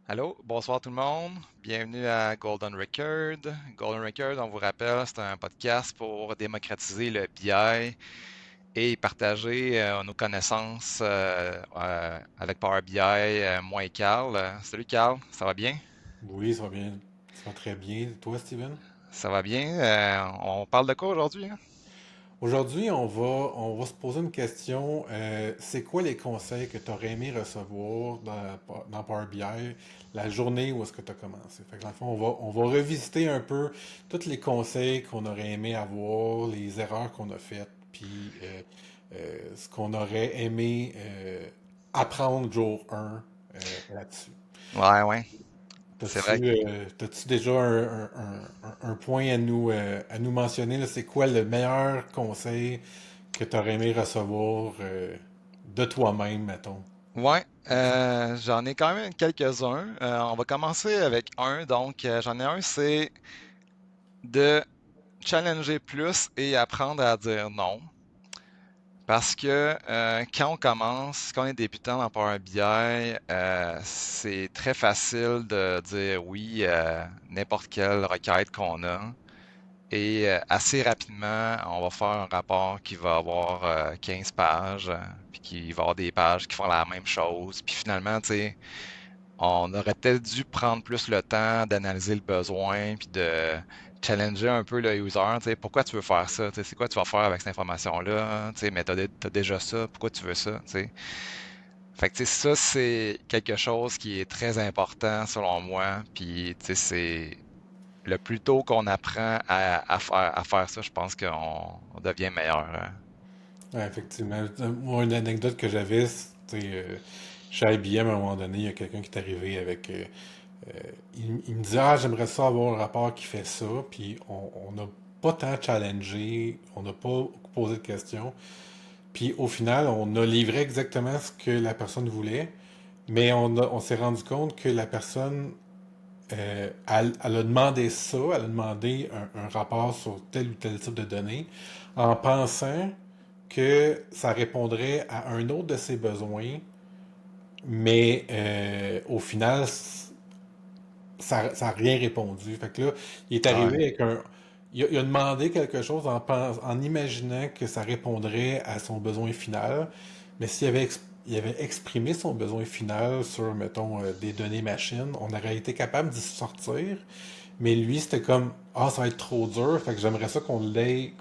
Allô, bonsoir tout le monde. Bienvenue à Golden Record. Golden Record, on vous rappelle, c'est un podcast pour démocratiser le BI et partager nos connaissances avec Power BI, moi et Carl. Salut Carl, ça va bien? Oui, ça va bien. Ça va très bien. Toi, Steven? Ça va bien. On parle de quoi aujourd'hui, hein? Aujourd'hui, on va se poser une question. C'est quoi les conseils que tu aurais aimé recevoir dans Power BI la journée où est-ce que tu as commencé? Fait que dans le fond, on va revisiter un peu tous les conseils qu'on aurait aimé avoir, les erreurs qu'on a faites, puis ce qu'on aurait aimé apprendre jour 1 là-dessus. Ouais, ouais. C'est T'as-tu vrai. t'as-tu déjà un point à nous mentionner, là? C'est quoi le meilleur conseil que tu aurais aimé recevoir de toi-même, mettons? Ouais, j'en ai quand même quelques-uns. On va commencer avec un. Donc, j'en ai un, c'est de challenger plus et apprendre à dire non. Parce que quand on commence, quand on est débutant dans Power BI, c'est très facile de dire oui à n'importe quelle requête qu'on a. Et assez rapidement, on va faire un rapport qui va avoir 15 pages, puis qui va avoir des pages qui font la même chose. Puis finalement, tu sais, on aurait peut-être dû prendre plus le temps d'analyser le besoin, puis de challenger un peu le user. Tu sais, pourquoi tu veux faire ça? Tu sais, c'est quoi tu vas faire avec cette information-là? Tu sais, mais t'as déjà ça, pourquoi tu veux ça? Tu sais? Fait que tu sais, ça, c'est quelque chose qui est très important selon moi. Puis tu sais, c'est le plus tôt qu'on apprend à faire ça, je pense qu'on devient meilleur. Ouais, effectivement. Moi, une anecdote que j'avais, c'était chez IBM, à un moment donné, il y a quelqu'un qui est arrivé avec. Il me dit, ah, j'aimerais ça avoir un rapport qui fait ça, puis on n'a pas tant challengé, on n'a pas posé de questions. Puis au final, on a livré exactement ce que la personne voulait, mais on s'est rendu compte que la personne, elle a demandé ça, elle a demandé un rapport sur tel ou tel type de données, en pensant que ça répondrait à un autre de ses besoins, mais au final, ça n'a rien répondu. Fait que là, il est Ouais. arrivé avec un. Il a demandé quelque chose en imaginant que ça répondrait à son besoin final, mais il avait exprimé son besoin final sur, mettons, des données machines, on aurait été capable d'y sortir, mais lui, c'était comme, ah, ça va être trop dur, fait que j'aimerais ça qu'on ait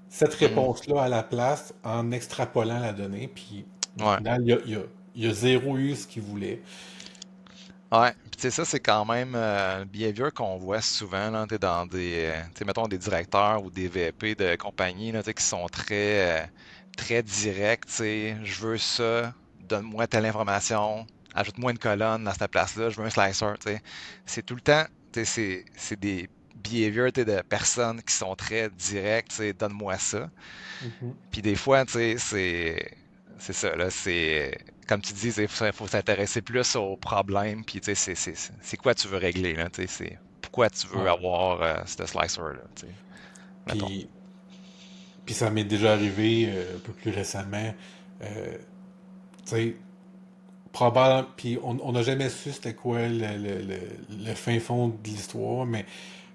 cette Mhm. réponse-là à la place en extrapolant la donnée, puis au Ouais. final, il a zéro eu ce qu'il voulait. Ouais. Puis tu sais, ça, c'est quand même le behavior qu'on voit souvent là, t'sais, dans tu sais, mettons des directeurs ou des VP de compagnie là, t'sais, qui sont très directs. Tu sais, je veux ça, donne-moi telle information, ajoute-moi une colonne à cette place-là, je veux un slicer. Tu sais. C'est tout le temps, tu sais, c'est des behaviors tu sais, de personnes qui sont très directs, tu sais, donne-moi ça. Mhm. Puis des fois, tu sais, c'est ça, là, c'est comme tu dis, il faut s'intéresser plus aux problèmes, puis tu sais, c'est quoi tu veux régler, là, tu sais, c'est pourquoi tu veux Ouais. avoir ce slicer-là, tu sais, mettons. Puis Puis ça m'est déjà arrivé un peu plus récemment. Tu sais, probable. Puis on n'a jamais su c'était quoi le fin fond de l'histoire, mais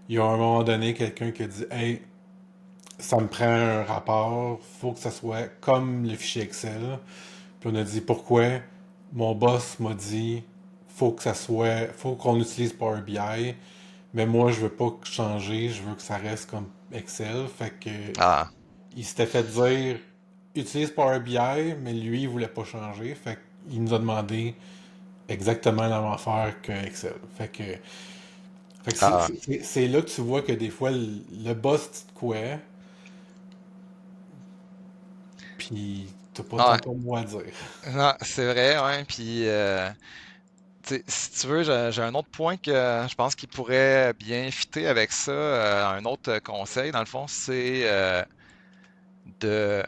il y a un moment donné quelqu'un qui a dit, hey, ça me prend un rapport, faut que ça soit comme le fichier Excel. Puis on a dit pourquoi? Mon boss m'a dit, faut qu'on utilise Power BI, mais moi je veux pas changer, je veux que ça reste comme Excel. Fait que Ah, il s'était fait dire utilise Power BI, mais lui, il voulait pas changer. Fait qu'il nous a demandé exactement la même affaire que Excel. Fait que ah, c'est là que tu vois que des fois, le boss dit de quoi, puis t'as pas ouais, tant ton mot à dire. non, c'est vrai, ouais, puis tu sais, si tu veux, j'ai un autre point que je pense qu'il pourrait bien fitter avec ça, un autre conseil, dans le fond, c'est de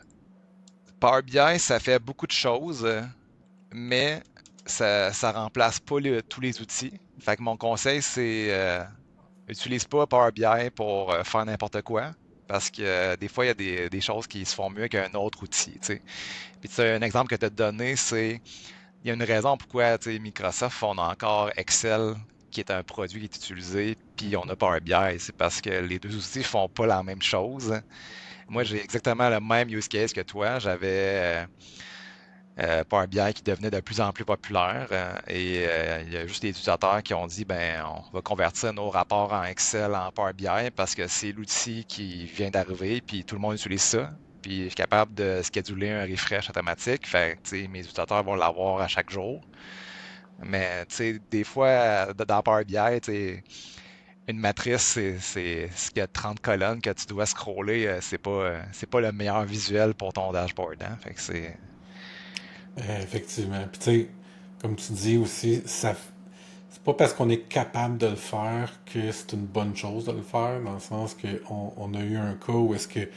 Power BI, ça fait beaucoup de choses, mais ça remplace pas tous les outils. Fait que mon conseil, c'est utilise pas Power BI pour faire n'importe quoi. Parce que des fois, il y a des choses qui se font mieux qu'un autre outil. Tu sais. Puis tu sais, un exemple que tu as donné, c'est il y a une raison pourquoi, tu sais, Microsoft, on a encore Excel, qui est un produit qui est utilisé, puis on a Power BI. C'est parce que les deux outils font pas la même chose. Moi, j'ai exactement le même use case que toi. J'avais Power BI qui devenait de plus en plus populaire il y a juste des utilisateurs qui ont dit, ben, on va convertir nos rapports en Excel en Power BI parce que c'est l'outil qui vient d'arriver, puis tout le monde utilise ça. Puis je suis capable de scheduler un refresh automatique. Fait que, tu sais, mes utilisateurs vont l'avoir à chaque jour. Mais tu sais, des fois, dans Power BI, tu sais, une matrice, c'est ce qu'il y a 30 colonnes que tu dois scroller, c'est pas le meilleur visuel pour ton dashboard, hein. Fait que c'est. Effectivement. Puis tu sais, comme tu dis aussi, c'est pas parce qu'on est capable de le faire que c'est une bonne chose de le faire, dans le sens que on a eu un cas où est-ce que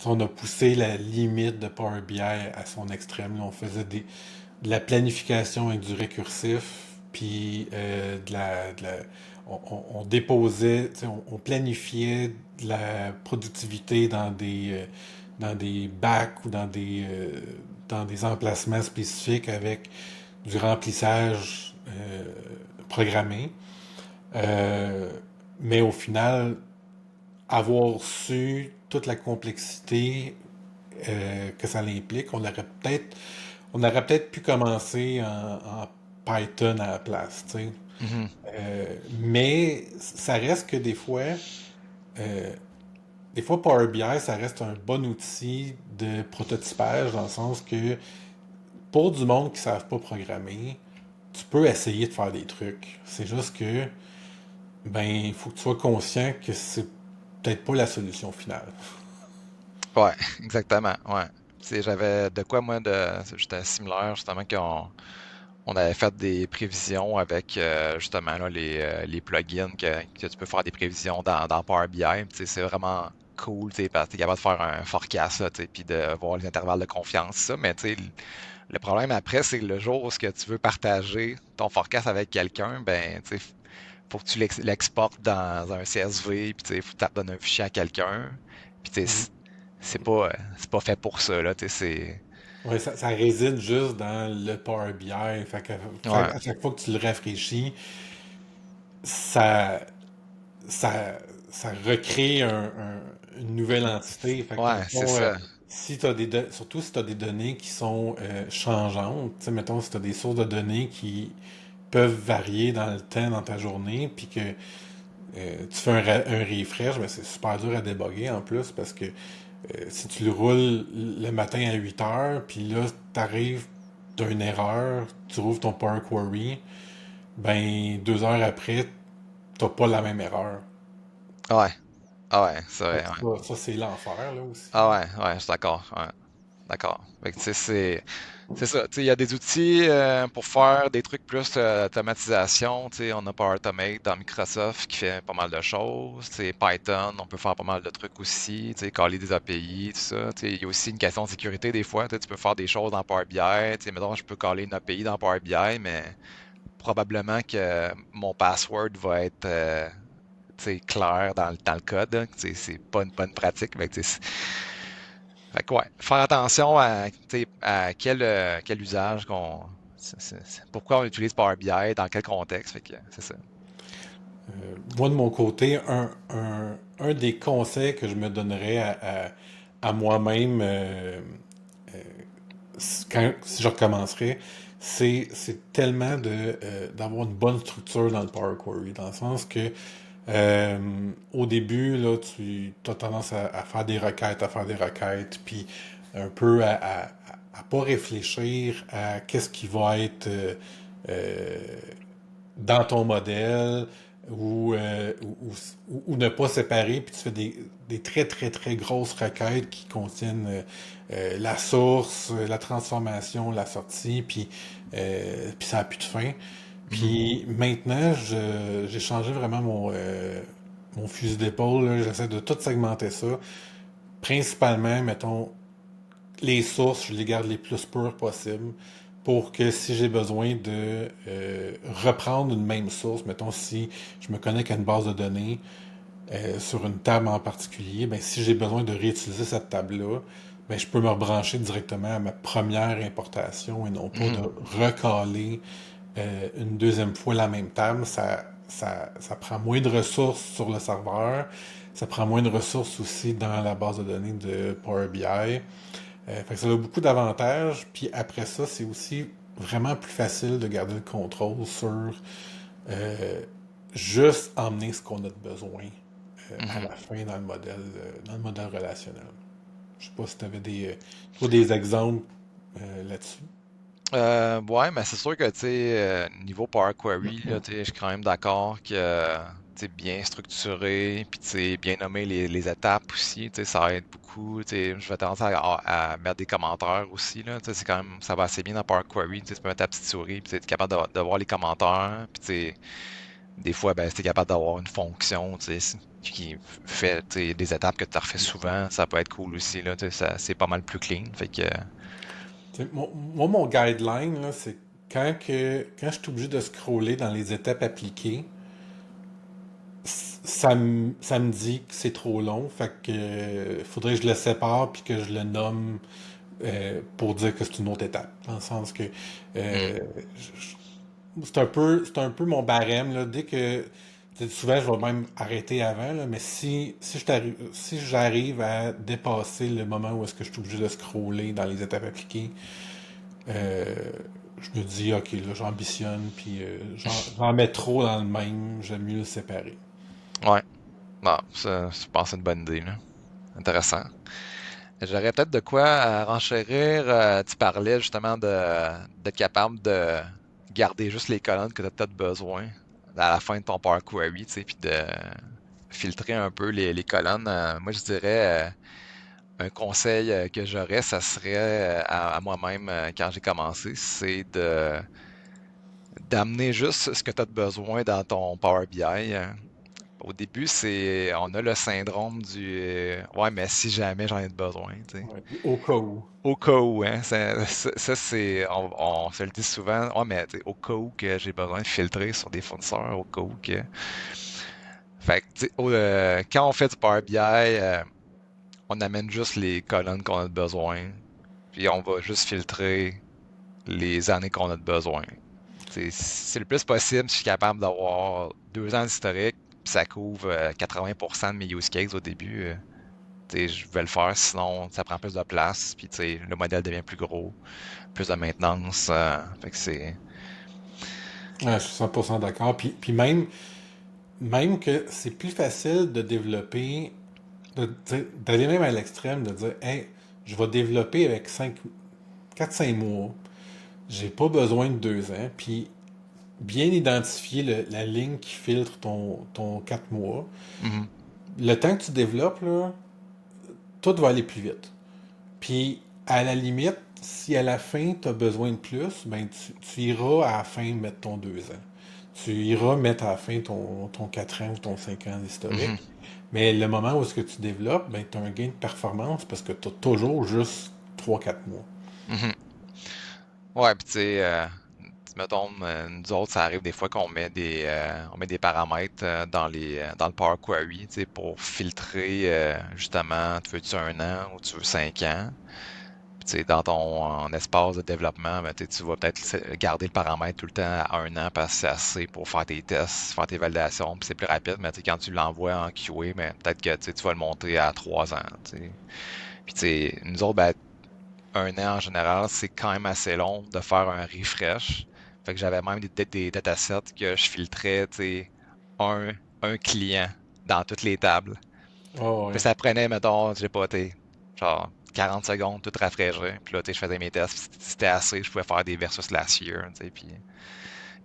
on a poussé la limite de Power BI à son extrême. Là, on faisait de la planification avec du récursif, puis on déposait, on planifiait de la productivité dans des bacs ou dans des emplacements spécifiques avec du remplissage programmé. Euh, mais au final, avoir su toute la complexité que ça implique, on aurait peut-être pu commencer en Python à la place, tu sais. Mhm. Mais ça reste que euh, des fois Power BI, ça reste un bon outil de prototypage dans le sens que pour du monde qui ne savent pas programmer, tu peux essayer de faire des trucs. C'est juste que ben il faut que tu sois conscient que c'est peut-être pas la solution finale. Ouais, exactement. Ouais. Tu sais, j'avais de quoi, moi, j'étais similaire, justement, on avait fait des prévisions avec, justement, là, les plugins que tu peux faire des prévisions dans Power BI. Tu sais, c'est vraiment cool, tu sais, parce que tu es capable de faire un forecast, là, tu sais, puis de voir les intervalles de confiance, ça. Mais, tu sais, le problème après, c'est que le jour où ce que tu veux partager ton forecast avec quelqu'un, ben, tu sais, faut que tu l'exportes dans un CSV, puis tu sais, faut que tu redonnes un fichier à quelqu'un. Puis tu sais, Mm. c'est pas fait pour ça, là, tu sais, Ouais, ça réside juste dans le Power BI. Ouais, À chaque fois que tu le rafraîchis, ça, ça, ça recrée une nouvelle entité. Fait que dans le ouais, c'est fond, ça. si surtout si tu as des données qui sont changeantes, tu sais, mettons, si tu as des sources de données qui peuvent varier dans le temps dans ta journée, puis que tu fais un refresh, ben c'est super dur à déboguer en plus parce que si tu le roules le matin à 8 heures, puis là, t'arrives d'une erreur, tu rouvres ton Power Query, ben 2 heures après, t'as pas la même erreur. Ouais, ah ouais, c'est Fait vrai, que ouais. ça c'est l'enfer, là aussi. Ah ouais, ouais, je suis d'accord, ouais, d'accord. Fait que, tu sais, c'est ça. Tu sais, il y a des outils pour faire des trucs plus automatisation. Tu sais, on a Power Automate dans Microsoft qui fait pas mal de choses. Tu sais, Python, on peut faire pas mal de trucs aussi. Tu sais, caler des API, tout ça. Tu sais, il y a aussi une question de sécurité des fois. Tu sais, tu peux faire des choses dans Power BI. Tu sais, mettons, je peux caler une API dans Power BI, mais probablement que mon password va être tu sais, clair dans le code, hein. Tu sais, c'est pas une bonne pratique. Fait que ouais, faire attention à, tu sais, à quel usage pourquoi on utilise Power BI, dans quel contexte, fait que c'est ça. Moi, de mon côté, un des conseils que je me donnerais à moi-même si je recommencerais, c'est tellement d'avoir une bonne structure dans le Power Query, dans le sens que au début, là, tu as tendance à faire à faire des requêtes, puis un peu à pas réfléchir à qu'est-ce qui va être euh, dans ton modèle ou ne pas séparer, puis tu fais des très très très grosses requêtes qui contiennent la source, la transformation, la sortie, puis ça n'a plus de fin. Mhm. Puis maintenant, j'ai changé vraiment mon fusil d'épaule, là. J'essaie de tout segmenter ça. Principalement, mettons, les sources, je les garde les plus pures possibles pour que si j'ai besoin de reprendre une même source, mettons si je me connecte à une base de données sur une table en particulier, ben si j'ai besoin de réutiliser cette table-là, ben, je peux me rebrancher directement à ma première importation et non pas de Mhm. recaler une deuxième fois la même table. Ça prend moins de ressources sur le serveur. Ça prend moins de ressources aussi dans la base de données de Power BI. Fait que ça a beaucoup d'avantages. Puis après ça, c'est aussi vraiment plus facile de garder le contrôle sur euh, juste emmener ce qu'on a de besoin à Mhm. la fin dans le modèle relationnel. Je sais pas si tu avais toi, des exemples là-dessus. Ouais, mais c'est sûr que, tu sais, niveau Power Query, là, tu sais, je suis quand même d'accord que, tu sais, bien structuré, puis, tu sais, bien nommer les étapes aussi, tu sais, ça aide beaucoup, tu sais, je vais tendance à mettre des commentaires aussi, là, tu sais, c'est quand même, ça va assez bien dans Power Query, tu sais, tu peux mettre ta petite souris, puis tu es capable de voir les commentaires, puis, tu sais, des fois, ben, si t'es capable d'avoir une fonction, tu sais, qui fait, tu sais, des étapes que tu refais souvent, ça peut être cool aussi, là, tu sais, c'est pas mal plus clean, fait que, Moi, mon guideline, là, c'est quand je suis obligé de scroller dans les étapes appliquées, ça me dit que c'est trop long. Fait que faudrait que je le sépare puis que je le nomme pour dire que c'est une autre étape. Dans le sens que hmm, euh, c'est un peu mon barème, là. Dès que tu sais, souvent je vais même arrêter avant, là, mais si j'arrive à dépasser le moment où est-ce que je suis obligé de scroller dans les étapes appliquées, euh, je me dis ok là j'ambitionne puis j'en mets trop dans le même, j'aime mieux le séparer. ouais. Non, ça, je pense que c'est une bonne idée, là. Intéressant. J'aurais peut-être de quoi renchérir. Tu parlais justement d'être capable de garder juste les colonnes que tu as peut-être besoin à la fin de ton Power Query, tu sais, puis de filtrer un peu les colonnes. Moi, je dirais un conseil que j'aurais, ça serait à moi-même quand j'ai commencé, c'est de d'amener juste ce que tu as besoin dans ton Power BI. Au début, on a le syndrome du ouais, mais si jamais j'en ai besoin, tu sais. Ouais, puis au cas où. Au cas où, hein. On se le dit souvent. Ouais, mais tu sais, au cas où que j'ai besoin de filtrer sur des fournisseurs, au cas où que. Fait que, tu sais, quand on fait du Power BI, on amène juste les colonnes qu'on a besoin, puis on va juste filtrer les années qu'on a de besoin. Tu sais, c'est le plus possible, si je suis capable d'avoir 2 ans d'historique, puis ça couvre 80% de mes use cases au début. Tu sais, je vais le faire, sinon ça prend plus de place, puis tu sais, le modèle devient plus gros, plus de maintenance. Fait que c'est. Ouais, je suis 100% d'accord. Même que c'est plus facile de développer, d'aller même à l'extrême, de dire, hey, je vais développer avec 4-5 mois. J'ai pas besoin de 2 ans. Puis bien identifier la ligne qui filtre ton 4 mois. Mhm, Le temps que tu développes, là, tout va aller plus vite. Puis, à la limite, si à la fin, tu as besoin de plus, ben, tu iras à la fin mettre ton 2 ans. Tu iras mettre à la fin ton 4 ans ou ton 5 ans mhm, d'historique. Mais le moment où est-ce que tu développes, ben, tu as un gain de performance parce que tu as toujours juste 3-4 mois. mhm. Ouais, puis tu sais, mettons, nous autres, ça arrive des fois qu'on on met des paramètres dans le Power Query, tu sais, pour filtrer, justement, tu veux-tu 1 an ou tu veux 5 ans. Puis, tu sais, dans ton espace de développement, ben, tu vas peut-être garder le paramètre tout le temps à 1 an parce que c'est assez pour faire tes tests, faire tes validations, puis c'est plus rapide. Mais tu sais, quand tu l'envoies en QA, ben, peut-être que tu vas le monter à 3 ans. Tu sais. Puis tu sais, nous autres, ben, 1 an en général, c'est quand même assez long de faire un refresh. Fait que j'avais même des datasets que je filtrais, tu sais, un, un client dans toutes les tables. Oh, Puis ouais. ça prenait, mettons, j'ai pas, t'sais, genre 40 secondes, tout rafraîchir. Puis là, je faisais mes tests, puis si c'était assez, je pouvais faire des versus last year,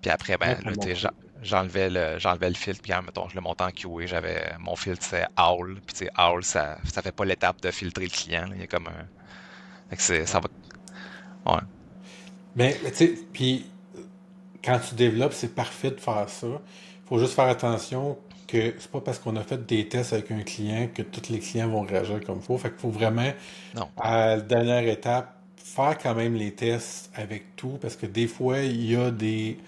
puis après, Ouais, ben, pour là, mon coup. j'enlevais le filtre, puis mettons, je le montais en QA, mon filtre, c'est Owl, puis tu sais, Owl, ça fait pas l'étape de filtrer le client, là. Il y a comme un, fait que ça va, ouais. Mais tu sais, puis quand tu développes, c'est parfait de faire ça. Il faut juste faire attention que c'est pas parce qu'on a fait des tests avec un client que tous les clients vont réagir comme il faut. Fait qu'il faut vraiment, Non. à la dernière étape, faire quand même les tests avec tout parce que des fois, il y a des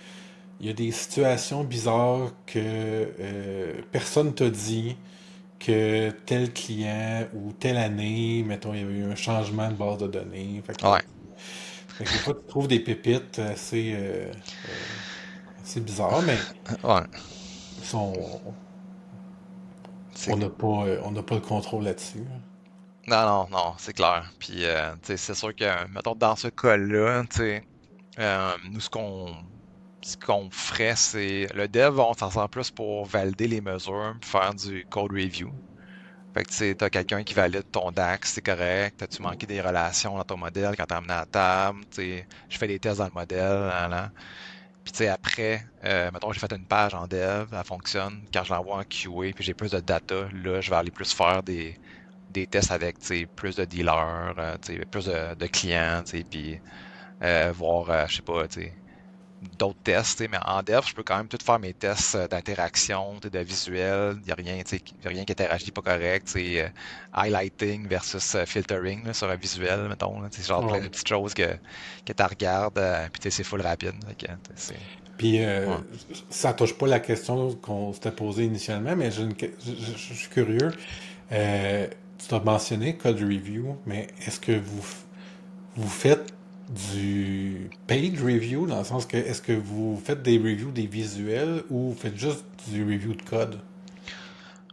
situations bizarres que personne t'a dit. que tel client ou telle année, mettons, il y avait eu un changement de base de données. Fait que là, Ouais, des fois, tu trouves des pépites assez bizarres, mais ouais. sont, C'est on n'a pas le contrôle là-dessus. Non, non, non, c'est clair. Puis, tu sais, c'est sûr que, mettons, dans ce cas-là, tu sais, nous, ce qu'on ferait, c'est le dev, on s'en sert plus pour valider les mesures, puis faire du code review. Fait que, tu sais, t'as quelqu'un qui valide ton DAX, c'est correct. T'as-tu manqué des relations dans ton modèle quand t'as amené à la table? Tu sais, je fais des tests dans le modèle, là, là. Puis, tu sais, après, mettons, j'ai fait une page en dev, elle fonctionne. Quand je l'envoie en QA, puis j'ai plus de data, là, je vais aller plus faire des tests avec, tu sais, plus de dealers, tu sais, plus de clients, tu sais, puis voir, je sais pas, tu sais, d'autres tests, tu sais, mais en dev, je peux quand même tout faire mes tests d'interaction, tu sais, de visuel, il n'y a rien, tu sais, y a rien qui interagit pas correct, tu sais, highlighting versus filtering là, sur un visuel, mettons, là, tu sais, genre plein de Ouais. petites choses que tu regardes, puis tu sais, c'est full rapide, fait que, tu sais, Puis ouais. ça touche pas la question qu'on s'était posée initialement, mais je suis curieux. Euh, Tu t'as mentionné code review, mais est-ce que vous faites du page review dans le sens que est-ce que vous faites des reviews des visuels ou vous faites juste du review de code?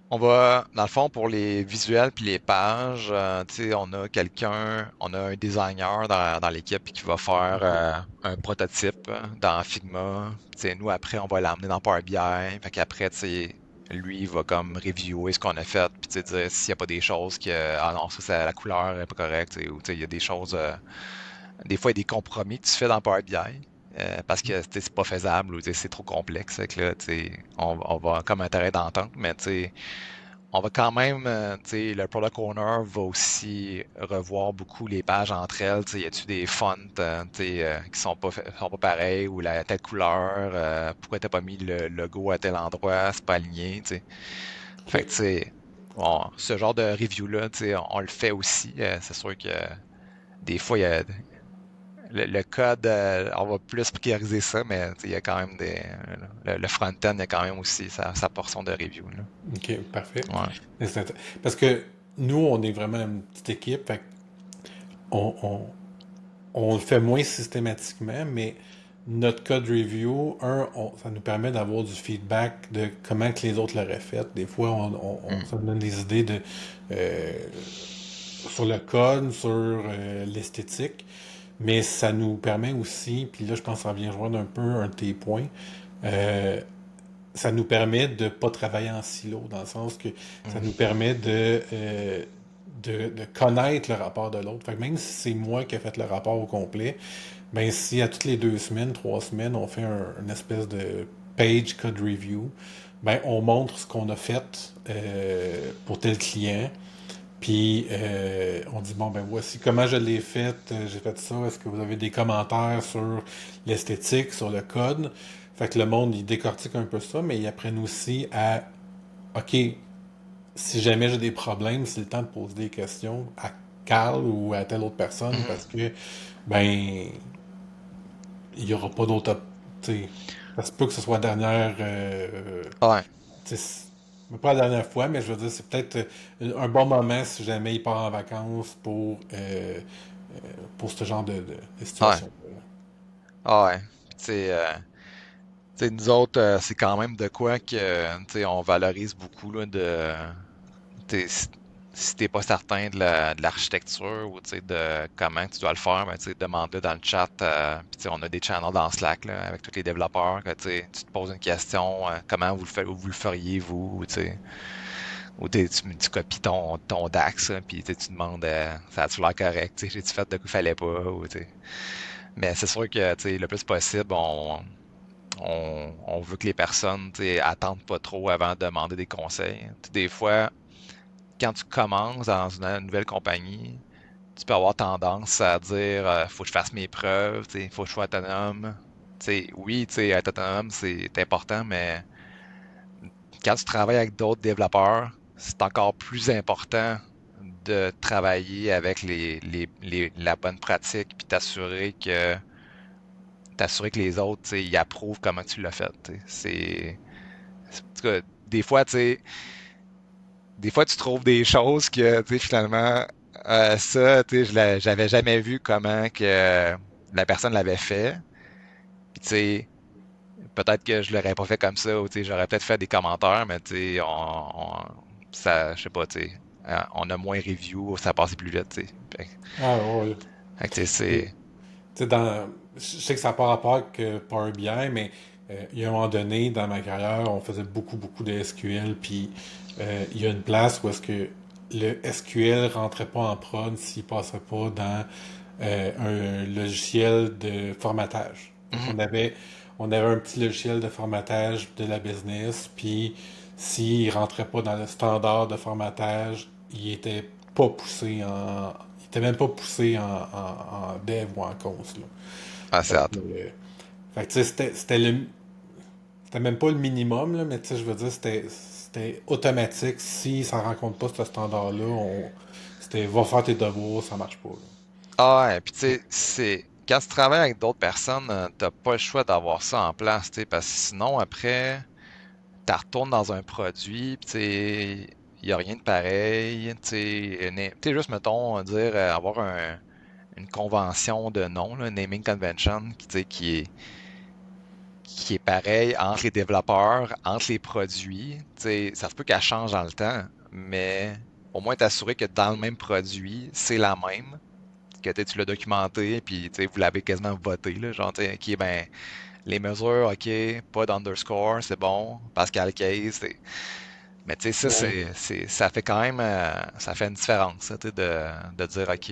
On va, dans le fond, pour les visuels puis les pages, tu sais, on a un designer dans l'équipe qui va faire un prototype dans Figma. Tu sais, nous, après, on va l'emmener dans Power BI. Fait qu'après, tu sais, lui, il va comme reviewer ce qu'on a fait, puis tu sais, dire s'il n'y a pas des choses ah non, ça, la couleur est pas correcte, tu sais, ou tu sais, il y a des choses, des fois, il y a des compromis que tu fais dans Power BI. Parce que tu sais, c'est pas faisable ou tu sais, c'est trop complexe. Fait que là, tu sais, on va comme intérêt d'entente, mais tu sais, on va quand même, tu sais, le product owner va aussi revoir beaucoup les pages entre elles. Tu sais, y a-tu des fonts, tu sais, qui sont pas pareils ou telle couleur, pourquoi t'as pas mis le logo à tel endroit, c'est pas aligné, tu sais. Fait que, Ok. tu sais, ce genre de review-là, tu sais, on le fait aussi. C'est sûr que des fois, il y a le code, on va plus prioriser ça, mais tu sais, il y a quand même le front-end, il y a quand même aussi sa portion de review, là. Ok, parfait. Ouais. Parce que nous, on est vraiment une petite équipe, fait on, on, on le fait moins systématiquement, mais notre code review, ça nous permet d'avoir du feedback de comment que les autres l'auraient fait. Des fois, Mm. ça nous donne des idées euh, sur le code, sur l'esthétique, mais ça nous permet aussi, puis là, je pense que ça vient joindre un peu un de tes points, euh, ça nous permet de pas travailler en silo, dans le sens que ça nous Mm. permet de connaître le rapport de l'autre. Fait que même si c'est moi qui ai fait le rapport au complet, ben si à toutes les 2 semaines, 3 semaines, on fait une espèce de page code review, ben on montre ce qu'on a fait pour tel client. Puis on dit bon ben voici comment je l'ai fait, j'ai fait ça. Est-ce que vous avez des commentaires sur l'esthétique, sur le code? Fait que le monde il décortique un peu ça, mais ils apprennent aussi à OK, si jamais j'ai des problèmes, c'est le temps de poser des questions à Carl ou à telle autre personne Mhm. parce que ben il n'y aura pas d'autre tu sais, ça se peut que ce soit la dernière Ouais, tu sais, pas la dernière fois, mais je veux dire, c'est peut-être un bon moment si jamais il part en vacances pour ce genre de ouais, situation. ouais. Puis, tu sais, nous autres, c'est quand même de quoi que, tu sais, on valorise beaucoup, là, tu sais, si t'es pas certain de l'architecture ou, tu sais, de comment tu dois le faire, ben, tu sais, demande-le dans le chat. Puis, tu sais, on a des channels dans Slack, là, avec tous les développeurs, que, tu sais, tu te poses une question, comment vous le feriez, vous, ou, tu sais, ou tu copies ton DAX, là, puis, tu sais, tu demandes, ça a-tu l'air correct, tu sais, j'ai-tu fait de quoi il fallait pas, ou, tu sais. Mais c'est sûr que, tu sais, le plus possible, on veut que les personnes, tu sais, attendent pas trop avant de demander des conseils. Tu sais, des fois, quand tu commences dans une nouvelle compagnie, tu peux avoir tendance à dire, faut que je fasse mes preuves, tu sais, faut que je sois autonome. Tu sais, oui, tu sais, être autonome, c'est important, mais quand tu travailles avec d'autres développeurs, c'est encore plus important de travailler avec la bonne pratique puis t'assurer que les autres, tu sais, ils approuvent comment tu l'as fait. Tu sais. En tout cas, des fois, tu sais, des fois, tu trouves des choses que, tu sais, finalement, ça, tu sais, j'avais jamais vu comment que la personne l'avait fait. Puis, tu sais, peut-être que je l'aurais pas fait comme ça, ou, tu sais, j'aurais peut-être fait des commentaires, mais, tu sais, ça, je sais pas, tu sais, on a moins review, ça passait plus vite, tu sais. Ah ouais. Fait que, tu sais, Tu c'est... sais, je sais que ça n'a pas rapport avec Power BI, mais il y a un moment donné, dans ma carrière, on faisait beaucoup de SQL, puis il y a une place où est-ce que le SQL rentrait pas en prod s'il passait pas dans un logiciel de formatage. Fait Mhm. on avait un petit logiciel de formatage de la business, puis s'il rentrait pas dans le standard de formatage, il était pas poussé en, il était même pas poussé en dev ou en cause, là. Ah, c'est Fait que, hâte. tu sais, c'était même pas le minimum, là, mais tu sais, je veux dire, c'était automatique. Si ça rencontre pas ce standard-là, c'était va faire tes devoirs, ça marche pas, là. Ah ouais, puis tu sais, quand tu travailles avec d'autres personnes, t'as pas le choix d'avoir ça en place, tu sais, parce que sinon, après, tu retournes dans un produit, puis tu sais, il y a rien de pareil, tu sais, tu sais, juste, mettons, dire, avoir une convention de nom, là, naming convention, tu sais, qui est pareil entre les développeurs, entre les produits, tu sais, ça se peut qu'elle change dans le temps, mais au moins t'assurer que dans le même produit, c'est la même, que tu l'as documenté, puis vous l'avez quasiment voté, là, genre, ok, ben, les mesures, ok, pas d'underscore, c'est bon, Pascal Case, mais tu sais, ça, Ouais. ça fait quand même, ça fait une différence, ça, de dire, ok,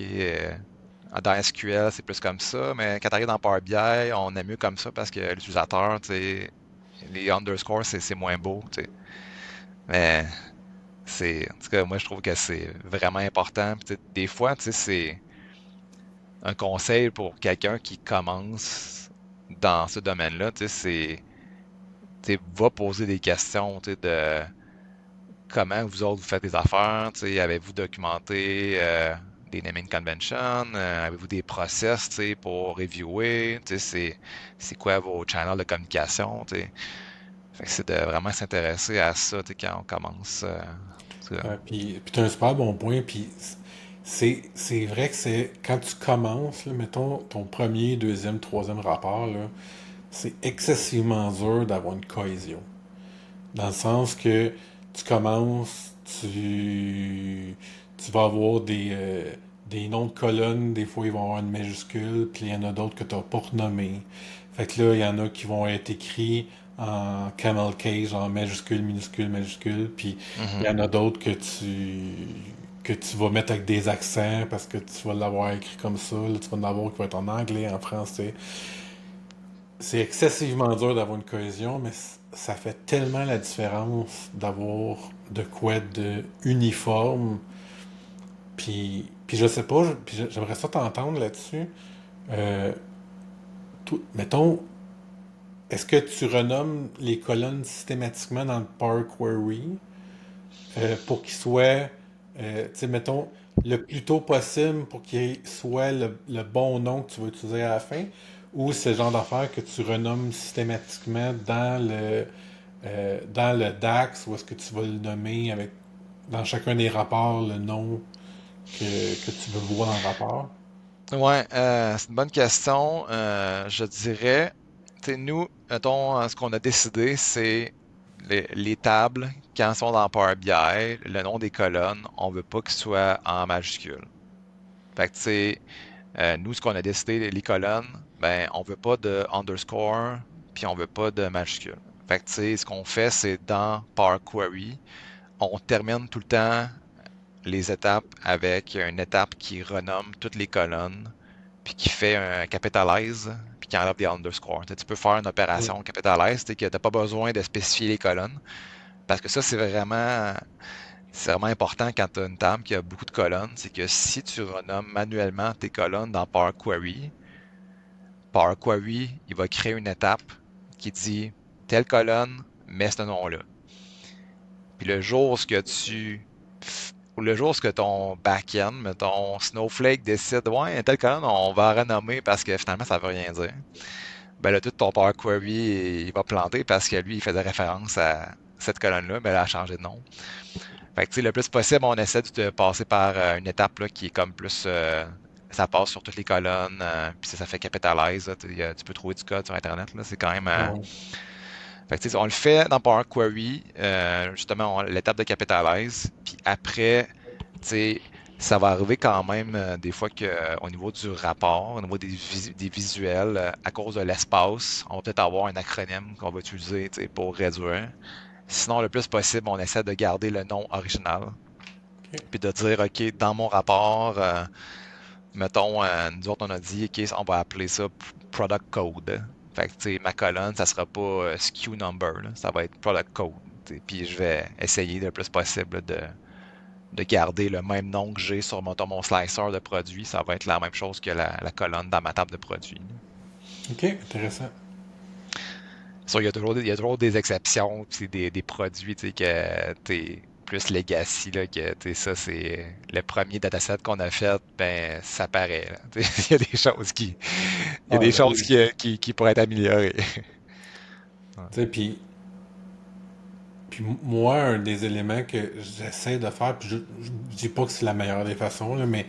dans SQL, c'est plus comme ça, mais quand tu arrives dans Power BI, on aime mieux comme ça parce que l'utilisateur, tu sais, les underscores, c'est moins beau, tu sais. Mais en tout cas, moi, je trouve que c'est vraiment important. Puis, tu sais, des fois, tu sais, c'est un conseil pour quelqu'un qui commence dans ce domaine-là, tu sais, va poser des questions, tu sais, de comment vous autres vous faites des affaires, tu sais, avez-vous documenté des naming conventions, avez-vous des process, tu sais, pour reviewer, tu sais, c'est quoi vos channels de communication, tu sais. Fait que c'est de vraiment s'intéresser à ça, tu sais, quand on commence. En tout cas. Puis t'as un super bon point, puis c'est vrai que c'est quand tu commences, là, mettons ton premier, deuxième, troisième rapport, là, c'est excessivement dur d'avoir une cohésion. Dans le sens que tu commences, tu vas avoir des noms de colonnes, des fois ils vont avoir une majuscule, puis il y en a d'autres que tu n'as pas renommés. Fait que là, il y en a qui vont être écrits en camel case, en majuscule, minuscule, majuscule, puis il Mhm. y en a d'autres que tu vas mettre avec des accents parce que tu vas l'avoir écrit comme ça, là, tu vas en avoir qui va être en anglais, en français. C'est excessivement dur d'avoir une cohésion, mais ça fait tellement la différence d'avoir de quoi de uniforme. Puis je sais pas, j'aimerais ça t'entendre là-dessus. Euh, Mettons, est-ce que tu renommes les colonnes systématiquement dans le Power Query pour qu'ils soient, tu sais, mettons, le plus tôt possible pour qu'il soit le bon nom que tu vas utiliser à la fin, ou c'est le genre d'affaire que tu renommes systématiquement dans le DAX, ou est-ce que tu vas le nommer avec, dans chacun des rapports, le nom que tu veux voir dans le rapport? Ouais, c'est une bonne question. Je dirais, tu sais, nous, mettons, ce qu'on a décidé, c'est les tables, quand elles sont dans Power BI, le nom des colonnes, on veut pas qu'ils soient en majuscule. Fait que, tu sais, nous, ce qu'on a décidé, les colonnes, ben, on veut pas de underscore, puis on veut pas de majuscule. Fait que, tu sais, ce qu'on fait, c'est dans Power Query, on termine tout le temps les étapes avec une étape qui renomme toutes les colonnes, puis qui fait un capitalize, puis qui enlève des underscores. Tu sais, tu peux faire une Ouais. opération capitalize, tu sais, que t'as pas besoin de spécifier les colonnes, parce que ça, c'est vraiment important quand tu as une table qui a beaucoup de colonnes, c'est que si tu renommes manuellement tes colonnes dans Power Query, Power Query, il va créer une étape qui dit telle colonne, mets ce nom-là. Puis le jour ce que ou le jour ce que ton back-end, mettons Snowflake décide, ouais, telle colonne, on va la renommer parce que finalement ça veut rien dire. Ben là, tout ton Power Query, il va planter parce que lui, il faisait référence à cette colonne-là, mais elle a changé de nom. Fait que, tu sais, le plus possible, on essaie de passer par une étape là, qui est comme plus. Ça passe sur toutes les colonnes, puis ça fait capitalize. Là, tu peux trouver du code sur Internet. Là, c'est quand même. Ouais. Fait que, tu sais, on le fait dans Power Query, justement, l'étape de capitalize. Puis après, tu sais, ça va arriver quand même des fois que au niveau du rapport, au niveau des visuels, à cause de l'espace, on va peut-être avoir un acronyme qu'on va utiliser, tu sais, pour réduire. Sinon, le plus possible, on essaie de garder le nom original. OK. Puis de dire, OK, dans mon rapport, mettons, nous autres, on a dit, OK, on va appeler ça product code. Fait que, tu sais, ma colonne, ça sera pas SKU number, là, ça va être product code. Puis je vais essayer le plus possible de garder le même nom que j'ai sur mon slicer de produit. Ça va être la même chose que la colonne dans ma table de produit. OK, intéressant. Sûr, il y a toujours des exceptions, puis des produits, tu sais, que t'es plus legacy, là, que, tu sais, ça, c'est le premier dataset qu'on a fait, ben, ça paraît, là. Tu sais, il y a des choses il y a Ouais, des ben choses oui. qui pourraient être améliorées. Ouais. Tu sais, puis moi, un des éléments que j'essaie de faire, puis je dis pas que c'est la meilleure des façons, là, mais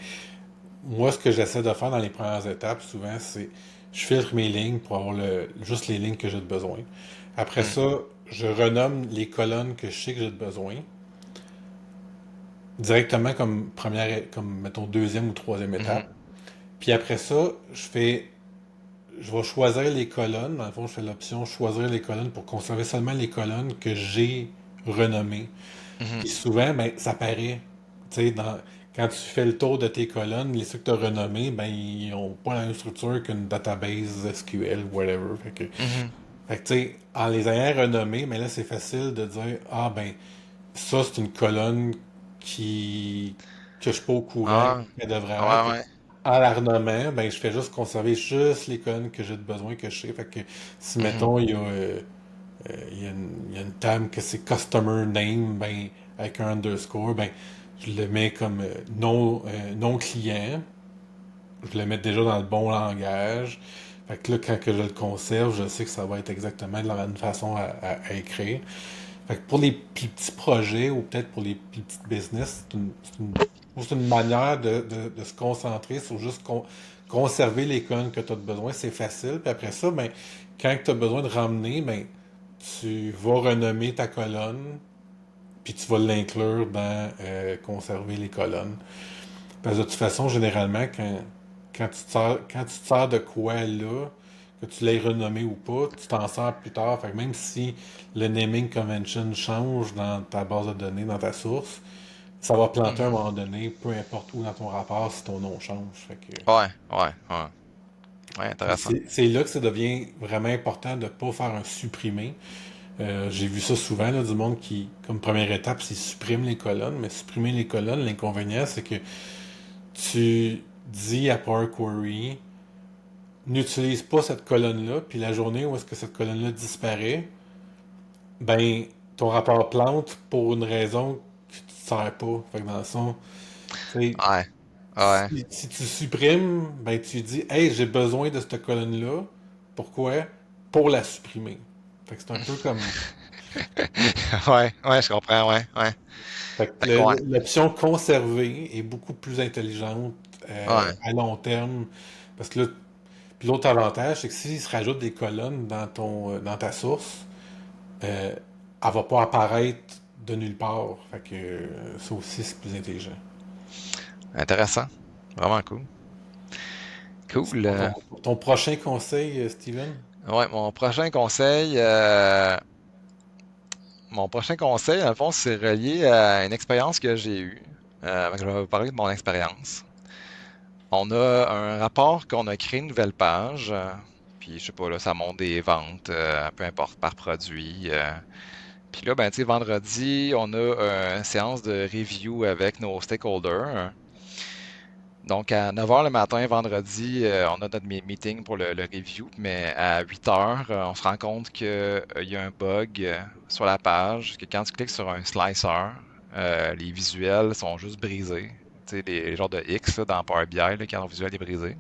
moi, ce que j'essaie de faire dans les premières étapes, souvent, c'est je filtre mes lignes pour avoir juste les lignes que j'ai de besoin. Après Hmm. ça, je renomme les colonnes que je sais que j'ai de besoin directement comme comme mettons deuxième ou troisième étape. Mhm. Puis après ça, je vais choisir les colonnes. Dans le fond, je fais l'option choisir les colonnes pour conserver seulement les colonnes que j'ai renommées. Mhm. Puis souvent, ben, ça paraît. Tu sais, quand tu fais le tour de tes colonnes, les ceux que tu as renommés, ben, ils ont pas la même structure qu'une database SQL, whatever. Mhm. Fait que, tu sais, en les ayant renommés, mais là, c'est facile de dire, ah, ben, ça, c'est une colonne que je suis pas au courant Ah, qu'elle devrait être. ouais, Fait que, ouais. en la renommant, ben, je fais juste conserver juste les colonnes que j'ai de besoin que je sais. Fait que si, Mhm. mettons, il y a une table que c'est Customer Name, ben, avec un underscore, ben, je le mets comme non client. Je le mets déjà dans le bon langage. Fait que là, quand que je le conserve, je sais que ça va être exactement de la même façon à écrire. Fait que pour les plus petits projets ou peut-être pour les plus petites business, c'est une manière de se concentrer sur juste conserver les colonnes que tu as besoin. C'est facile. Puis après ça, ben, quand tu as besoin de ramener, ben, tu vas renommer ta colonne, puis tu vas l'inclure dans conserver les colonnes. Parce que de toute façon, généralement, quand tu te sers de quoi là, que tu l'aies renommé ou pas, tu t'en sers plus tard. Fait que même si le naming convention change dans ta base de données, dans ta source, ça va planter à un Mhm. moment donné, peu importe où dans ton rapport, si ton nom change. Ouais, ouais, ouais. Ouais, Puis intéressant. c'est là que ça devient vraiment important de ne pas faire un supprimer. J'ai vu ça souvent, là, du monde qui, comme première étape, c'est supprime les colonnes. Mais supprimer les colonnes, l'inconvénient, c'est que tu dis à Power Query, n'utilise pas cette colonne-là, puis la journée où est-ce que cette colonne-là disparaît, ben, ton rapport plante pour une raison que tu ne sers pas. Fait que dans le fond, tu sais, Ouais, ouais. si tu supprimes, ben, tu dis, hey, j'ai besoin de cette colonne-là. Pourquoi? Pour la supprimer. Fait que c'est un peu comme. Ouais, ouais, je comprends, ouais, ouais. Fait que Fait que ouais, l'option conserver est beaucoup plus intelligente ouais. à long terme. Parce que là, puis l'autre avantage, c'est que s'il se rajoute des colonnes dans ta source, euh, elle va pas apparaître de nulle part. Fait que ça aussi, c'est plus intelligent. Intéressant. Vraiment cool. Cool. Sinon, ton prochain conseil, Steven? Ouais, mon prochain conseil, dans le fond, c'est relié à une expérience que j'ai eue. Fait que je vais vous parler de mon expérience. On a un rapport qu'on a créé une nouvelle page. Puis, je sais pas, là, ça monte des ventes, peu importe, par produit. Puis là, ben, tu sais, vendredi, on a une séance de review avec nos stakeholders. Donc, à 9 heures le matin, vendredi, on a notre meeting pour le review, mais à 8 heures, on se rend compte qu'il y a un bug sur la page, que quand tu cliques sur un slicer, les visuels sont juste brisés. Tu sais, les genres de X là, dans Power BI, là, quand le visuel est brisé.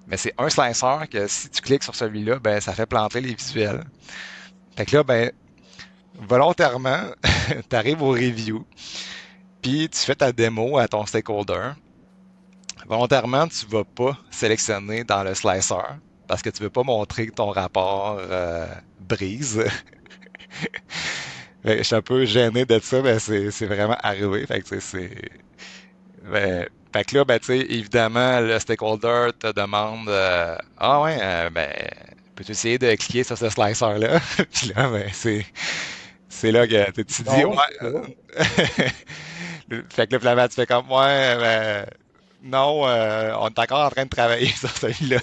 Mais c'est un slicer que si tu cliques sur celui-là, ben, ça fait planter les visuels. Fait que là, ben, volontairement, tu arrives au review. puis tu fais ta démo à ton stakeholder. Volontairement, tu vas pas sélectionner dans le slicer parce que tu veux pas montrer que ton rapport brise. Fait que je suis un peu gêné de ça, mais c'est vraiment arrivé. Fait que, tu sais, fait que là, ben, tu sais, évidemment, le stakeholder te demande ah ouais, ben, peux-tu essayer de cliquer sur ce slicer-là? Puis là, ben, c'est là que tu dis Non, ouais. c'est ça. Fait que là, finalement, tu fais comme ouais, ben, non, on est encore en train de travailler sur celui-là.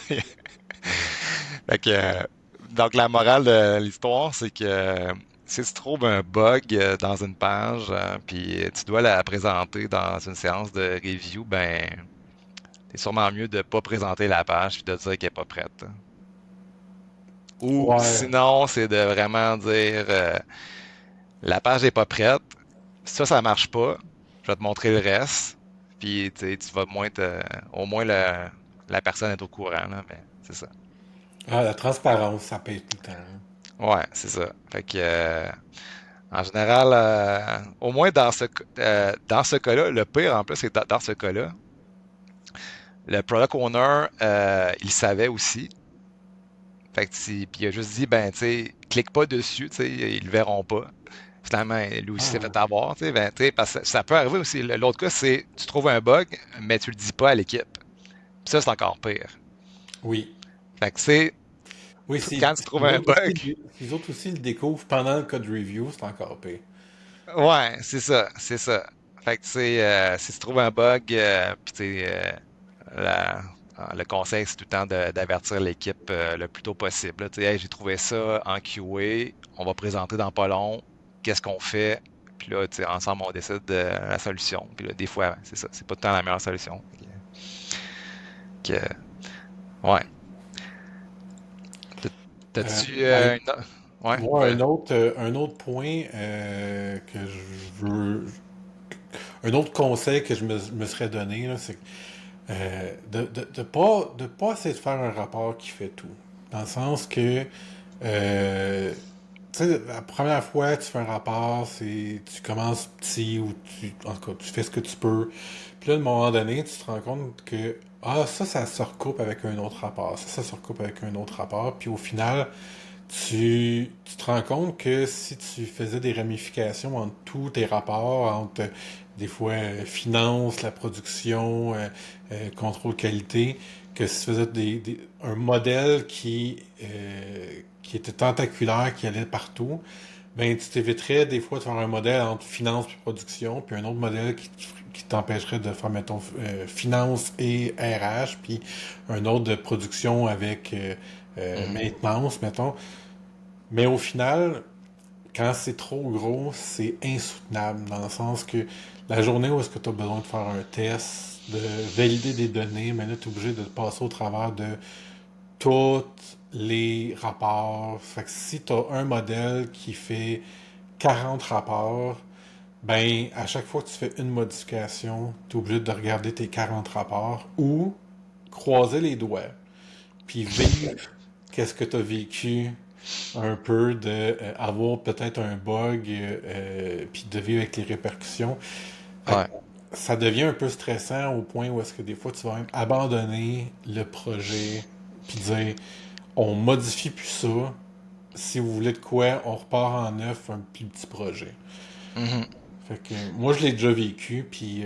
Fait que, donc la morale de l'histoire, c'est que si tu trouves un bug dans une page, puis tu dois la présenter dans une séance de review, ben, c'est sûrement mieux de pas présenter la page puis de dire qu'elle est pas prête. Ou Ouais. sinon, c'est de vraiment dire la page est pas prête, ça marche pas, je vais te montrer le reste, puis tu sais, tu vas au moins la personne est au courant, là, mais c'est ça. Ah, la transparence, ça paye tout le temps, hein. Ouais, c'est ça. Fait que en général, au moins dans ce cas-là, le pire en plus, c'est dans ce cas-là, le product owner, il savait aussi. Fait que puis il a juste dit, ben, tu sais, clique pas dessus, tu sais, ils le verront pas. Finalement, lui aussi s'est fait Ah, avoir, tu sais, ben, tu sais, parce que ça peut arriver aussi. L'autre cas, c'est tu trouves un bug, mais tu le dis pas à l'équipe. Puis ça, c'est encore pire. oui. Fait que c'est Oui, quand tu si trouves les un autres aussi, bug, si les autres aussi le découvrent pendant le code review, c'est encore pire. ouais, c'est ça, c'est ça. Fait que tu sais, si tu trouves un bug, puis tu sais, la- le conseil, c'est tout le temps d'avertir l'équipe le plus tôt possible. Là. Tu sais, hey, j'ai trouvé ça en QA, on va présenter dans pas long, qu'est-ce qu'on fait? Puis là, tu sais, ensemble, on décide de la solution. Puis là, des fois, c'est ça, c'est pas tout le temps la meilleure solution. Ouais. T'as- T'as-tu Ben, Ouais, moi, un autre point que je veux, un autre conseil que me serais donné, là, c'est de pas essayer de faire un rapport qui fait tout. Dans le sens que, euh, tu sais, la première fois que tu fais un rapport, tu commences petit ou en tout cas, tu fais ce que tu peux. Puis là, à un moment donné, tu te rends compte que, ah, ça se recoupe avec un autre rapport. Ça se recoupe avec un autre rapport. Puis au final, tu te rends compte que si tu faisais des ramifications entre tous tes rapports, entre des fois finance, la production, contrôle qualité, que si tu faisais un modèle qui était tentaculaire, qui allait partout, ben tu t'éviterais des fois de faire un modèle entre finance et production, puis un autre modèle qui t'empêcherait de faire, mettons, finance et RH, puis un autre de production avec mhm, maintenance, mettons. Mais au final, quand c'est trop gros, c'est insoutenable, dans le sens que la journée où est-ce que tu as besoin de faire un test, de valider des données, mais là, tu es obligé de passer au travers de tous les rapports. Fait que si tu as un modèle qui fait 40 rapports, ben, à chaque fois que tu fais une modification, tu es obligé de regarder tes 40 rapports ou croiser les doigts, puis vivre qu'est-ce que tu as vécu un peu de avoir peut-être un bug puis de vivre avec les répercussions. Fait que ouais. ça devient un peu stressant au point où est-ce que des fois tu vas même abandonner le projet puis dire on modifie plus ça. Si vous voulez de quoi, on repart en neuf un plus petit projet. Mhm. Fait que moi je l'ai déjà vécu puis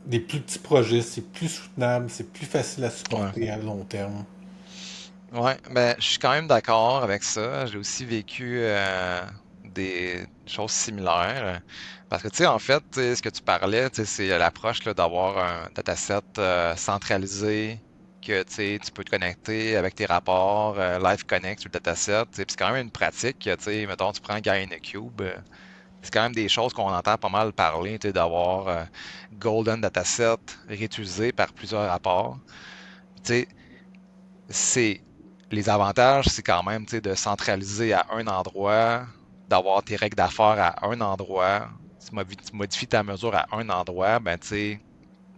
des plus petits projets c'est plus soutenable, c'est plus facile à Ouais. supporter à long terme. Ouais, ben, je suis quand même d'accord avec ça. J'ai aussi vécu des choses similaires. Parce que, tu sais, en fait, tu sais, ce que tu parlais, tu sais, c'est l'approche là, d'avoir un dataset centralisé que, tu sais, tu peux te connecter avec tes rapports, Live Connect sur le dataset. Tu sais, puis c'est quand même une pratique, tu sais, mettons, tu prends Cube, c'est quand même des choses qu'on entend pas mal parler, tu sais, d'avoir Golden Dataset réutilisé par plusieurs rapports. Tu sais, c'est les avantages, c'est quand même, tu sais, de centraliser à un endroit, d'avoir tes règles d'affaires à un endroit. Tu modifies ta mesure à un endroit, ben, tu sais,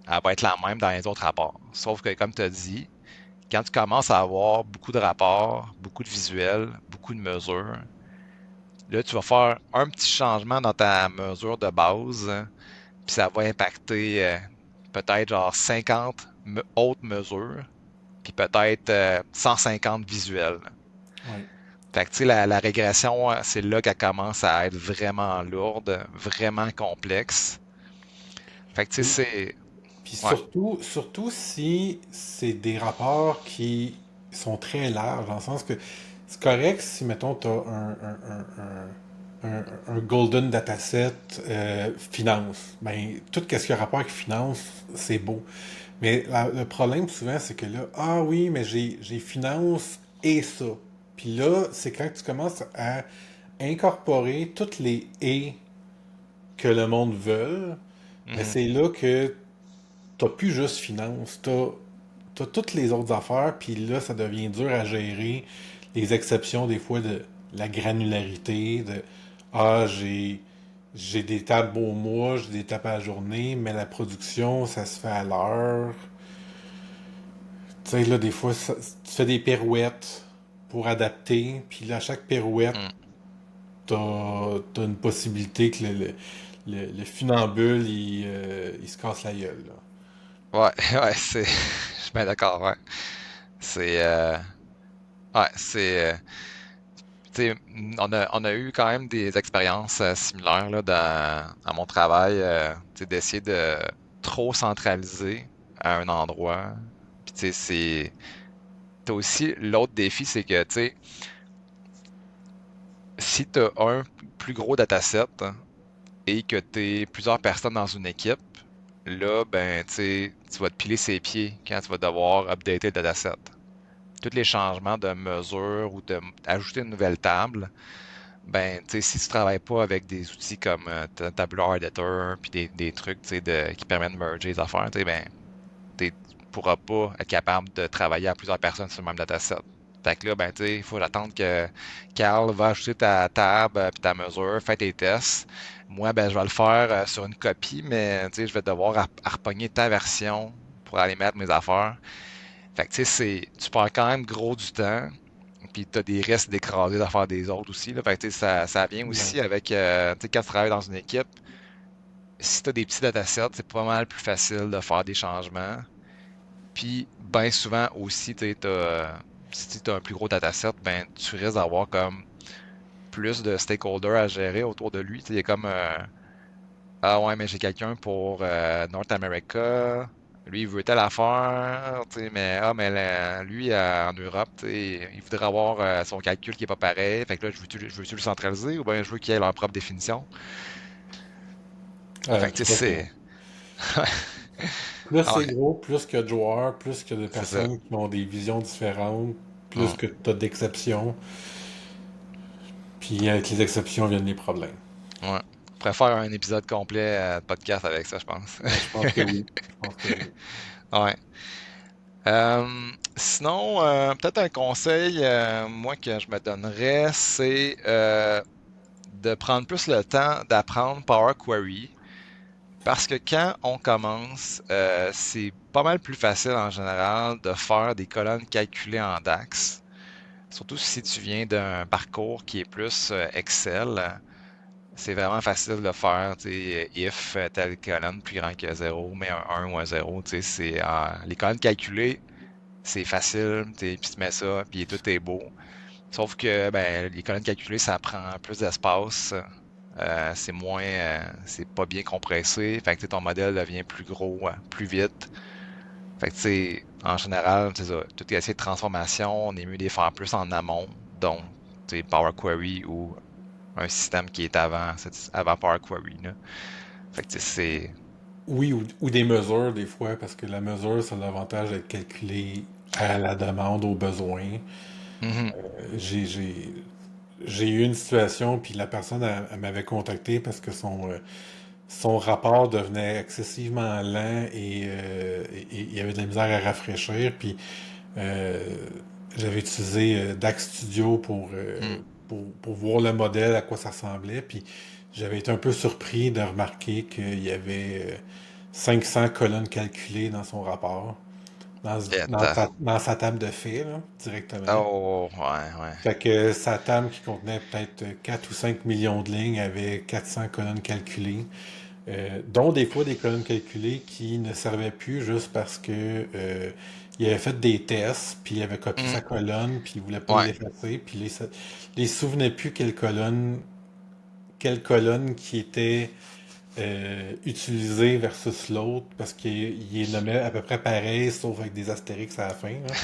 elle va être la même dans les autres rapports. Sauf que, comme tu as dit, quand tu commences à avoir beaucoup de rapports, beaucoup de visuels, beaucoup de mesures, là, tu vas faire un petit changement dans ta mesure de base. puis ça va impacter peut-être genre 50 autres mesures, puis peut-être 150 visuels. Ouais. Fait que tu sais, la régression, c'est là qu'elle commence à être vraiment lourde, vraiment complexe. Fait que tu sais, Puis, c'est... puis Ouais. surtout si c'est des rapports qui sont très larges, dans le sens que c'est correct si, mettons, tu as un golden dataset finance. Ben, tout ce qui a rapport avec finance, c'est beau. Mais le problème souvent, c'est que là, ah oui, mais j'ai finance et ça. Puis là, c'est quand tu commences à incorporer toutes les et que le monde veut, mais Mhm. c'est là que t'as plus juste finance, t'as toutes les autres affaires, puis là, ça devient dur à gérer. Les exceptions, des fois, de la granularité, de ah, j'ai des tables au mois, j'ai des tables à la journée, mais la production, ça se fait à l'heure. Tu sais, là, des fois, tu fais des pirouettes pour adapter, puis là, à chaque pirouette, Mm. t'as une possibilité que le funambule, il se casse la gueule, là. Ouais, ouais, c'est... Je suis bien d'accord, ouais. C'est... Ouais, c'est... tu sais, on a eu quand même des expériences similaires là, à mon travail, tu sais, d'essayer de trop centraliser à un endroit. Puis tu sais, t'as aussi l'autre défi, c'est que tu sais, si t'as un plus gros dataset et que t'es plusieurs personnes dans une équipe, là, ben, tu sais, tu vas te piler ses pieds quand tu vas devoir updater le dataset. Tous les changements de mesure ou ajouter une nouvelle table, ben, tu sais, si tu travailles pas avec des outils comme Tabular Editor puis des trucs, tu sais, qui permettent de merger les affaires, tu sais, ben, tu pourras pas être capable de travailler à plusieurs personnes sur le même dataset. Fait que là, ben, tu sais, il faut attendre que Carl va ajouter ta table puis ta mesure, fait tes tests. Moi, ben, je vais le faire sur une copie, mais, tu sais, je vais devoir repogner ta version pour aller mettre mes affaires. Fait que, tu sais, tu perds quand même gros du temps. Puis tu as des risques d'écraser l'affaire des autres aussi. Là. Fait que, tu sais, ça vient Ouais. aussi avec, tu sais, quand tu travailles dans une équipe, si tu as des petits datasets, c'est pas mal plus facile de faire des changements. Puis, bien souvent aussi, tu sais, si tu as un plus gros dataset, ben, tu risques d'avoir comme plus de stakeholders à gérer autour de lui. Tu sais, il y a comme, ah ouais, mais j'ai quelqu'un pour North America. Lui, il veut telle affaire, tu sais, mais, ah, mais lui, en Europe, tu sais, il voudrait avoir son calcul qui est pas pareil. Fait que là, je veux-tu le centraliser ou bien je veux qu'il ait leur propre définition? Fait que, tu Tout à fait. sais, c'est... Plus Ah c'est ouais, gros, plus qu'il y a de joueurs, plus qu'il y a de c'est ça. personnes qui ont des visions différentes, plus Hum, que tu as d'exceptions. Puis avec les exceptions viennent les problèmes. ouais. On pourrait faire un épisode complet de podcast avec ça, je pense. Je pense que oui. Je pense que oui. Ouais. Sinon, peut-être un conseil, moi, que je me donnerais, c'est de prendre plus le temps d'apprendre Power Query. Parce que quand on commence, c'est pas mal plus facile en général de faire des colonnes calculées en DAX. Surtout si tu viens d'un parcours qui est plus Excel, c'est vraiment facile de faire, tu sais, if telle colonne plus grand que zéro, mais un 1 ou un zéro, tu sais, les colonnes calculées, c'est facile, puis tu mets ça, puis tout est beau. Sauf que ben, les colonnes calculées, ça prend plus d'espace. C'est pas bien compressé. Fait que tu sais, ton modèle devient plus gros, plus vite. Fait que tu sais, en général, c'est ça. Tout est assez de transformation, on est mieux de les faire plus en amont. Donc, tu sais, Power Query ou un système qui est avant Power Query, là. Fait que tu sais, c'est. Oui, ou des mesures des fois, parce que la mesure, ça a l'avantage d'être calculée à la demande, aux besoins. Mhm. J'ai eu une situation, puis la personne elle m'avait contacté parce que son rapport devenait excessivement lent et il y avait de la misère à rafraîchir. Puis euh, j'avais utilisé DAX Studio Mm. pour voir le modèle, à quoi ça ressemblait. Puis j'avais été un peu surpris de remarquer qu'il y avait 500 colonnes calculées dans son rapport, Et t'as- dans sa table de fait, là, directement. Oh, ouais, ouais. Fait que sa table qui contenait peut-être 4 ou 5 millions de lignes avait 400 colonnes calculées. dont des fois des colonnes calculées qui ne servaient plus juste parce que il avait fait des tests, puis il avait copié Mhm. sa colonne, puis il voulait pas Ouais. l'effacer, puis les souvenait plus quelle colonne qui était utilisée versus l'autre, parce qu'il les nommait à peu près pareil, sauf avec des astérix à la fin, là.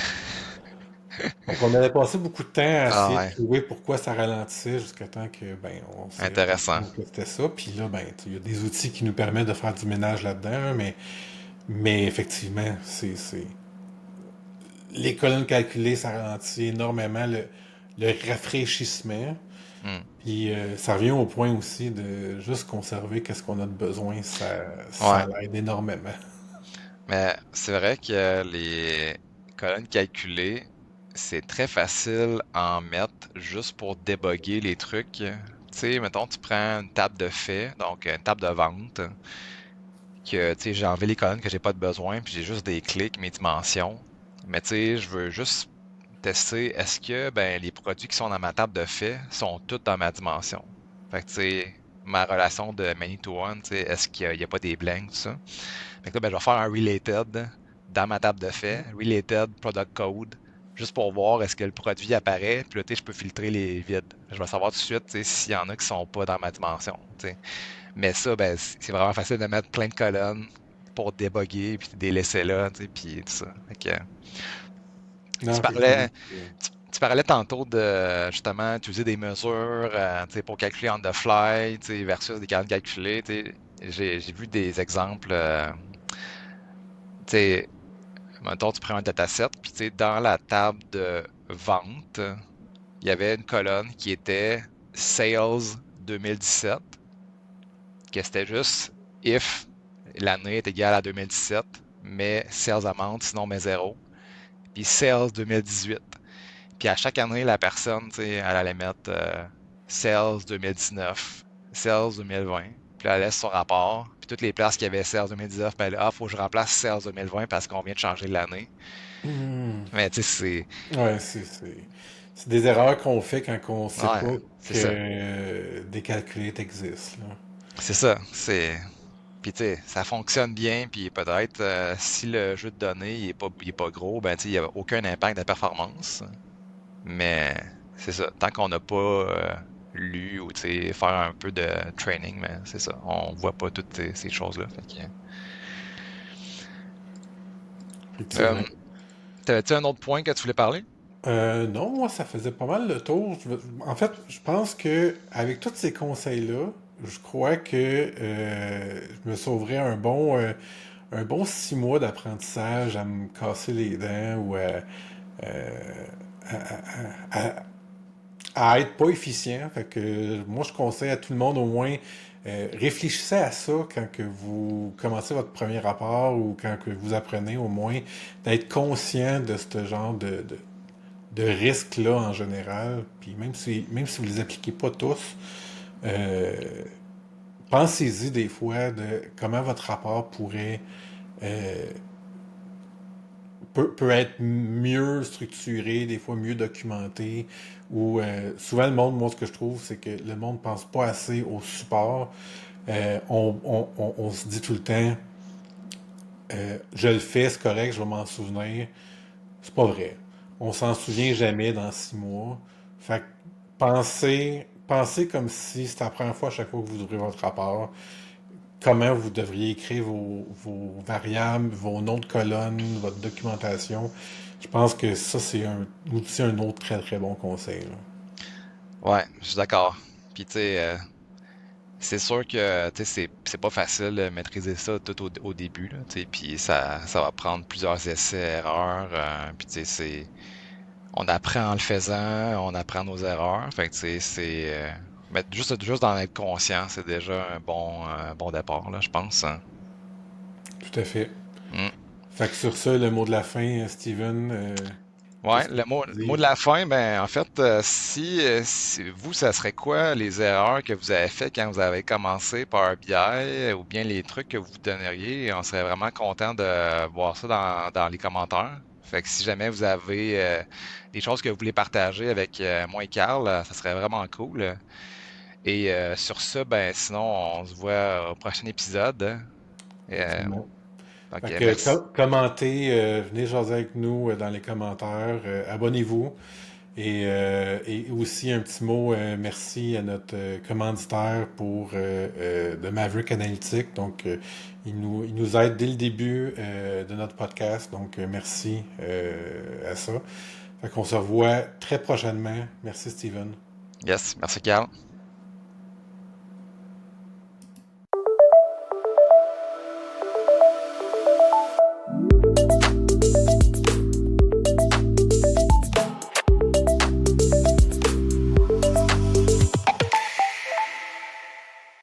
Donc on avait passé beaucoup de temps à Ah essayer de ouais. trouver pourquoi ça ralentissait jusqu'à temps que ben on s'est rendu Intéressant. compte que c'était ça. Puis là, ben, il y a des outils qui nous permettent de faire du ménage là-dedans, hein, mais effectivement, les colonnes calculées, ça ralentit énormément le rafraîchissement. Hmm. Puis ça revient au point aussi de juste conserver qu'est-ce qu'on a de besoin, Ouais. ça l'aide énormément. Mais c'est vrai que les colonnes calculées, c'est très facile à en mettre juste pour débugger les trucs. Tu sais, mettons, tu prends une table de fait, donc une table de vente, que, tu sais, j'ai enlevé les colonnes que j'ai pas de besoin, puis j'ai juste des clics, mes dimensions. Mais tu sais, je veux juste tester, est-ce que, ben, les produits qui sont dans ma table de fait sont tous dans ma dimension? Fait que, tu sais, ma relation de many to one, tu sais, est-ce qu'il y a pas des blanks, tout ça? Fait que là, ben, je vais faire un related dans ma table de fait, related product code, juste pour voir est-ce que le produit apparaît, puis là, tu sais, je peux filtrer les vides. Je vais savoir tout de suite, tu sais, s'il y en a qui sont pas dans ma dimension, tu sais. Mais ça, ben, c'est vraiment facile de mettre plein de colonnes pour débugger, puis de les laisser là, tu sais, puis tout ça. Fait que, Non, tu effectivement. parlais, tu parlais tantôt de, justement, utiliser des mesures, tu sais, pour calculer on the fly, tu sais, versus des calculs calculés, tu sais. J'ai vu des exemples, tu sais, mettons, tu prends un dataset, puis tu sais, dans la table de vente, il y avait une colonne qui était Sales 2017, que c'était juste if l'année est égale à 2017, mais Sales amount, sinon mais zéro. Puis Sales 2018. Puis à chaque année, la personne, tu sais, elle allait mettre Sales 2019, Sales 2020. Puis là, elle laisse son rapport. Puis toutes les places qui avaient Sales 2019, ben là, faut que je remplace Sales 2020 parce qu'on vient de changer l'année. Hmm. Mais tu sais, Ouais, c'est des erreurs qu'on fait quand on sait ouais, pas c'est ça. que des calculettes existent, là. C'est ça. Puis tu sais, ça fonctionne bien, puis peut-être si le jeu de données il est pas gros, ben tu sais, il n'y a aucun impact de performance. Mais c'est ça. Tant qu'on n'a pas lu ou tu sais, faire un peu de training, mais c'est ça. On voit pas toutes ces choses-là. Fait que, Effectivement. euh, t'avais-tu un autre point que tu voulais parler? Non, moi, ça faisait pas mal le tour. En fait, je pense que avec tous ces conseils-là, je crois que je me sauverais un bon 6 mois d'apprentissage à me casser les dents ou à, à être pas efficient. Fait que moi, je conseille à tout le monde au moins réfléchissez à ça quand que vous commencez votre premier rapport ou quand que vous apprenez au moins d'être conscient de ce genre de risques-là en général. Puis même si vous les appliquez pas tous, euh, pensez-y des fois de comment votre rapport euh, peut être mieux structuré, des fois mieux documenté, ou souvent le monde, moi ce que je trouve, c'est que le monde pense pas assez au support. On se dit tout le temps, je le fais, c'est correct, je vais m'en souvenir. C'est pas vrai. On s'en souvient jamais dans 6 mois. Fait que pensez comme si c'était la première fois à chaque fois que vous ouvrez votre rapport, comment vous devriez écrire vos variables, vos noms de colonnes, votre documentation. Je pense que ça, c'est aussi un autre très très bon conseil, là. Ouais, je suis d'accord. Puis tu sais, c'est sûr que tu sais, c'est pas facile de maîtriser ça tout au début, là, tu sais, puis ça va prendre plusieurs essais, erreurs, puis tu sais, on apprend en le faisant, on apprend nos erreurs. Fait que tu sais, mais juste d'en être conscient, c'est déjà un bon départ, là, je pense, hein. Tout à fait. Mm. Fait que sur ça, le mot de la fin, Steven, Ouais, qu'est-ce que le tu mot, peux le mot dire? de la fin, ben en fait, si vous, ça serait quoi les erreurs que vous avez faites quand vous avez commencé Power BI ou bien les trucs que vous donneriez? On serait vraiment content de voir ça dans les commentaires. Fait que si jamais vous avez des choses que vous voulez partager avec moi et Carl, ça serait vraiment cool. Et sur ça, ben sinon, on se voit au prochain épisode, hein. Et, Effectivement. donc, Fait que merci. commentez, venez jaser avec nous dans les commentaires, abonnez-vous. Et aussi un petit mot, merci à notre commanditaire pour de Maverick Analytic. Donc, il nous aide dès le début de notre podcast. Donc, merci à ça. Fait qu'on se revoit très prochainement. Merci, Steven. Yes, merci, Carl.